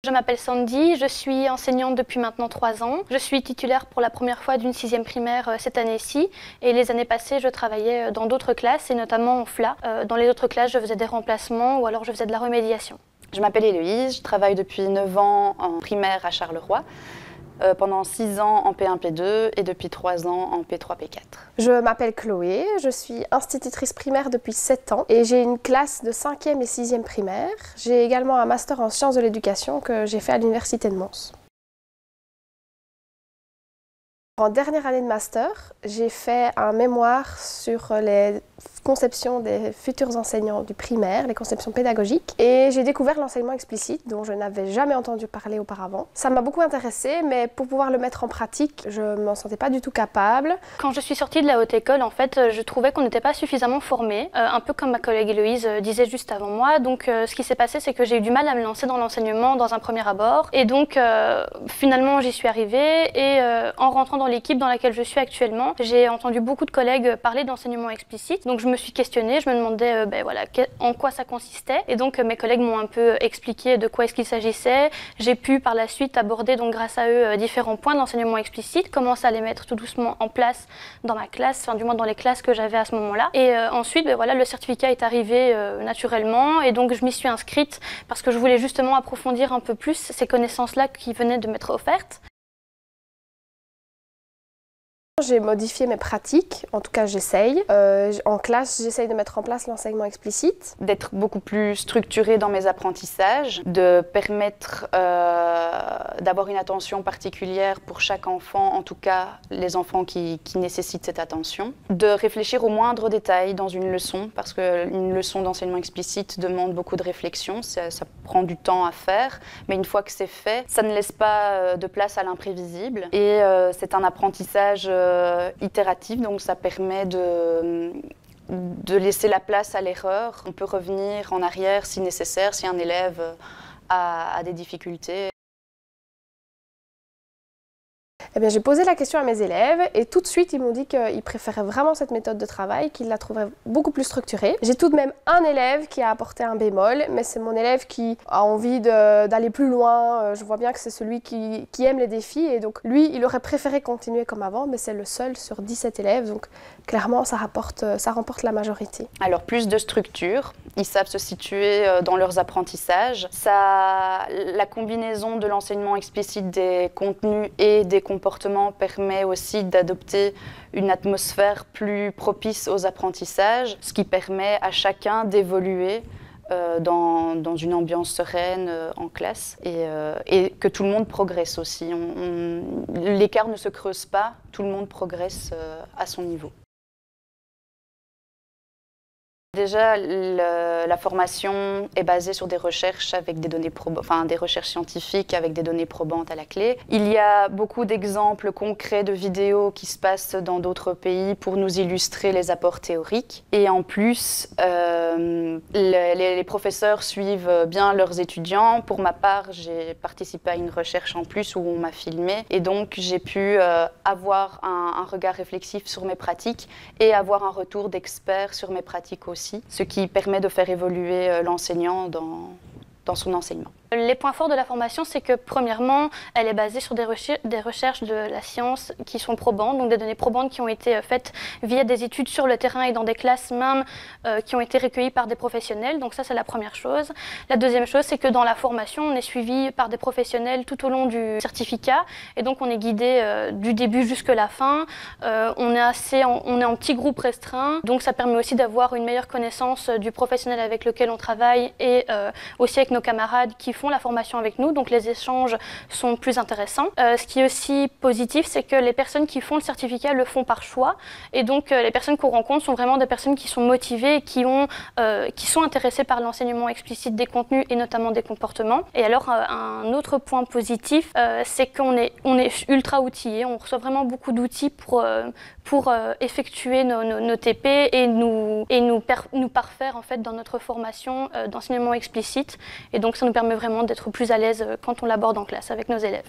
Je m'appelle Sandy, je suis enseignante depuis maintenant 3 ans. Je suis titulaire pour la première fois d'une 6e primaire cette année-ci et les années passées je travaillais dans d'autres classes et notamment en FLA. Dans les autres classes je faisais des remplacements ou alors je faisais de la remédiation. Je m'appelle Héloïse, je travaille depuis 9 ans en primaire à Charleroi. Pendant 6 ans en P1, P2 et depuis 3 ans en P3, P4. Je m'appelle Chloé, je suis institutrice primaire depuis 7 ans et j'ai une classe de 5e et 6e primaire. J'ai également un master en sciences de l'éducation que j'ai fait à l'université de Mons. En dernière année de master, j'ai fait un mémoire sur les conceptions des futurs enseignants du primaire, les conceptions pédagogiques, et j'ai découvert l'enseignement explicite dont je n'avais jamais entendu parler auparavant. Ça m'a beaucoup intéressée, mais pour pouvoir le mettre en pratique, je ne m'en sentais pas du tout capable. Quand je suis sortie de la haute école, en fait, je trouvais qu'on n'était pas suffisamment formés, un peu comme ma collègue Héloïse disait juste avant moi. Donc ce qui s'est passé, c'est que j'ai eu du mal à me lancer dans l'enseignement dans un premier abord, et donc finalement j'y suis arrivée, et en rentrant dans l'équipe dans laquelle je suis actuellement, j'ai entendu beaucoup de collègues parler d'enseignement explicite. Donc je me suis questionnée, je me demandais en quoi ça consistait. Et donc mes collègues m'ont un peu expliqué de quoi est-ce qu'il s'agissait. J'ai pu par la suite aborder donc grâce à eux différents points de l'enseignement explicite, commencer à les mettre tout doucement en place dans ma classe, enfin du moins dans les classes que j'avais à ce moment-là. Et ensuite le certificat est arrivé naturellement et donc je m'y suis inscrite parce que je voulais justement approfondir un peu plus ces connaissances-là qui venaient de m'être offertes. J'ai modifié mes pratiques, en tout cas j'essaye. En classe, j'essaye de mettre en place l'enseignement explicite. D'être beaucoup plus structurée dans mes apprentissages, de permettre d'avoir une attention particulière pour chaque enfant, en tout cas les enfants qui nécessitent cette attention. De réfléchir aux moindres détails dans une leçon, parce qu'une leçon d'enseignement explicite demande beaucoup de réflexion, ça prend du temps à faire, mais une fois que c'est fait, ça ne laisse pas de place à l'imprévisible. Et c'est un apprentissage itératif, donc ça permet de laisser la place à l'erreur. On peut revenir en arrière si nécessaire, si un élève a des difficultés. Eh bien, j'ai posé la question à mes élèves et tout de suite ils m'ont dit qu'ils préféraient vraiment cette méthode de travail, qu'ils la trouvaient beaucoup plus structurée. J'ai tout de même un élève qui a apporté un bémol, mais c'est mon élève qui a envie d'aller plus loin. Je vois bien que c'est celui qui aime les défis et donc lui il aurait préféré continuer comme avant, mais c'est le seul sur 17 élèves, donc clairement ça remporte la majorité. Alors plus de structure, ils savent se situer dans leurs apprentissages. La combinaison de l'enseignement explicite des contenus et des comportement permet aussi d'adopter une atmosphère plus propice aux apprentissages, ce qui permet à chacun d'évoluer dans une ambiance sereine en classe et que tout le monde progresse aussi. L'écart ne se creuse pas, tout le monde progresse à son niveau. Déjà, la formation est basée sur des recherches avec des données des recherches scientifiques avec des données probantes à la clé. Il y a beaucoup d'exemples concrets de vidéos qui se passent dans d'autres pays pour nous illustrer les apports théoriques. Et en plus, les professeurs suivent bien leurs étudiants. Pour ma part, j'ai participé à une recherche en plus où on m'a filmé et donc j'ai pu avoir un regard réflexif sur mes pratiques et avoir un retour d'experts sur mes pratiques aussi, ce qui permet de faire évoluer l'enseignant dans son enseignement. Les points forts de la formation, c'est que premièrement, elle est basée sur des recherches de la science qui sont probantes, donc des données probantes qui ont été faites via des études sur le terrain et dans des classes même qui ont été recueillies par des professionnels. Donc ça, c'est la première chose. La deuxième chose, c'est que dans la formation, on est suivi par des professionnels tout au long du certificat et donc on est guidé du début jusqu'à la fin. On est en petit groupe restreint, donc ça permet aussi d'avoir une meilleure connaissance du professionnel avec lequel on travaille et aussi avec nos camarades qui font la formation avec nous, donc les échanges sont plus intéressants. Ce qui est aussi positif, c'est que les personnes qui font le certificat le font par choix, et donc les personnes qu'on rencontre sont vraiment des personnes qui sont motivées et qui sont intéressées par l'enseignement explicite des contenus et notamment des comportements. Et alors un autre point positif, c'est qu'on est ultra outillés, on reçoit vraiment beaucoup d'outils pour effectuer nos TP et nous parfaire en fait dans notre formation d'enseignement explicite, et donc ça nous permet vraiment d'être plus à l'aise quand on l'aborde en classe avec nos élèves.